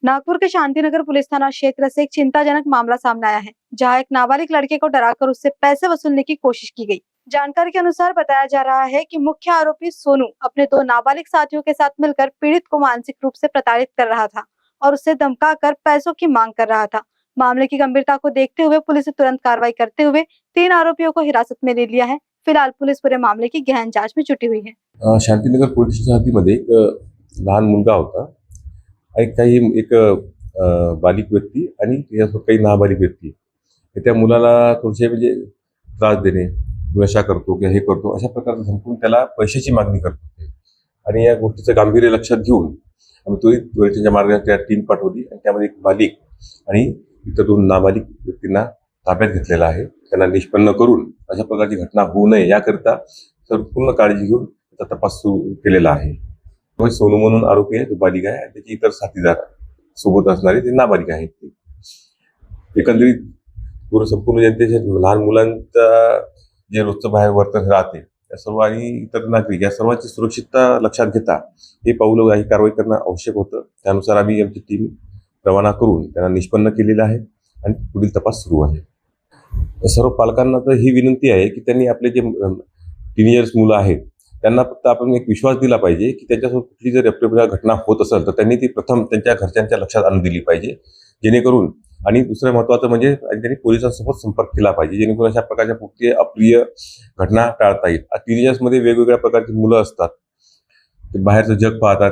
नागपुर के Shantinagar police थाना क्षेत्र से एक चिंताजनक मामला सामने आया है, जहां एक नाबालिग लड़के को डराकर उससे पैसे वसूलने की कोशिश की गई। जानकारी के अनुसार बताया जा रहा है कि मुख्य आरोपी सोनू अपने 2 नाबालिग साथियों के साथ मिलकर पीड़ित को मानसिक रूप से प्रताड़ित कर रहा था और उससे धमकाकर पैसों की मांग कर रहा था। मामले की गंभीरता को देखते हुए पुलिस ने तुरंत कार्रवाई करते हुए 3 आरोपियों को हिरासत में ले लिया है। फिलहाल पुलिस पूरे मामले की गहन जांच में जुटी हुई है। शांतिनगर पोलीस स्टेशन हद्दीमध्ये एक लहान मुलगा होता आणि एक बालिक व्यक्ती आणि त्याच्यासोबत काही नाबालिक व्यक्ती त्या मुलाला थोडेसे म्हणजे त्रास देणे, नशा करतो किंवा हे करतो अशा प्रकारचं धमकून त्याला पैशाची मागणी करत होते आणि या गोष्टीचं गांभीर्य लक्षात घेऊन आम्ही त्वरित मार्गाने त्या टीम पाठवली आणि त्यामध्ये एक बालिक आणि इतर 2 नाबालिक व्यक्तींना ताब्यात घेतलेला आहे। त्यांना निष्पन्न करून अशा प्रकारची घटना होऊ नये याकरिता संपूर्ण काळजी घेऊन त्याचा तपास सुरू केलेला आहे। सोनू म्हणून आरोपी आहे, तो बालिक आहे आणि त्याचे इतर साथीदार सोबत असणारे ते नाबालिक आहेत। एकंदरीत संपूर्ण जनतेच्या लहान मुलांचा जे रोजचं बाहेर वर्तन राहते त्या सर्व आणि इतर नागरिक या सर्वांची सुरक्षितता लक्षात घेता हे पाऊल ही कारवाई करणं आवश्यक होतं। त्यानुसार आम्ही आमची टीम रवाना करून त्यांना निष्पन्न केलेलं आहे आणि पुढील तपास सुरू आहे। सर्व पालकांना तर ही विनंती आहे की त्यांनी आपले जे टीनेजर्स मुलं आहेत त्यांना फक्त आपण एक विश्वास दिला पाहिजे की त्यांच्यासोबत कुठली जर अप्रिय घटना होत असेल तर त्यांनी ती प्रथम त्यांच्या घरच्यांच्या लक्षात आणून दिली पाहिजे, जेणेकरून आणि दुसरं महत्त्वाचं म्हणजे त्यांनी पोलिसांसोबत संपर्क केला पाहिजे, जेणेकरून अशा प्रकारच्या कुठली अप्रिय घटना टाळता येईल। टीनेजर्समध्ये वेगवेगळ्या प्रकारची मुलं असतात, ते बाहेरचं जग पाहतात,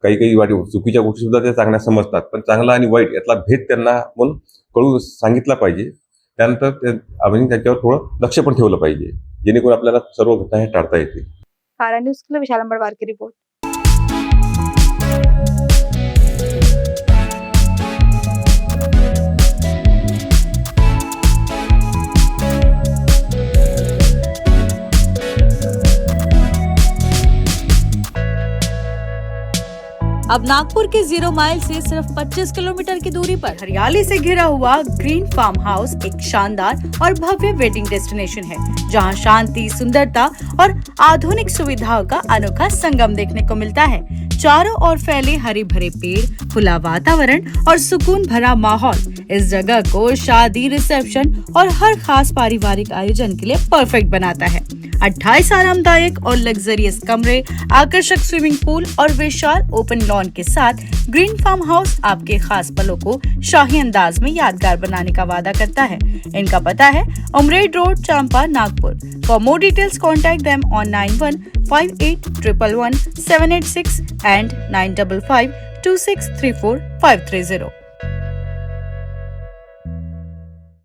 काही वाईट चुकीच्या गोष्टी सुद्धा ते चांगल्या समजतात, पण चांगला आणि वाईट यातला भेद त्यांना म्हणून कळून सांगितला पाहिजे। त्यानंतर आपण त्याच्यावर थोडं लक्ष पण ठेवलं पाहिजे, जेणेकरून आपल्याला सर्व घटना हे टाळता येतील। कारा न्यूज के लिए विशाल अंबड़वार की रिपोर्ट। अब नागपुर के 0 माइल से सिर्फ 25 किलोमीटर की दूरी पर हरियाली से घिरा हुआ ग्रीन फार्म हाउस एक शानदार और भव्य वेडिंग डेस्टिनेशन है, जहां शांति, सुंदरता और आधुनिक सुविधाओं का अनोखा संगम देखने को मिलता है। चारों ओर फैले हरे भरे पेड़, खुला वातावरण और सुकून भरा माहौल इस जगह को शादी, रिसेप्शन और हर खास पारिवारिक आयोजन के लिए परफेक्ट बनाता है। 28 आरामदायक और लग्जरियस कमरे, आकर्षक स्विमिंग पूल और विशाल ओपन लॉन के साथ ग्रीन फार्म हाउस आपके खास पलों को शाही अंदाज में यादगार बनाने का वादा करता है। इनका पता है Umred road, Champa, Nagpur. For more details contact them on 9158111786 and 9552634 530।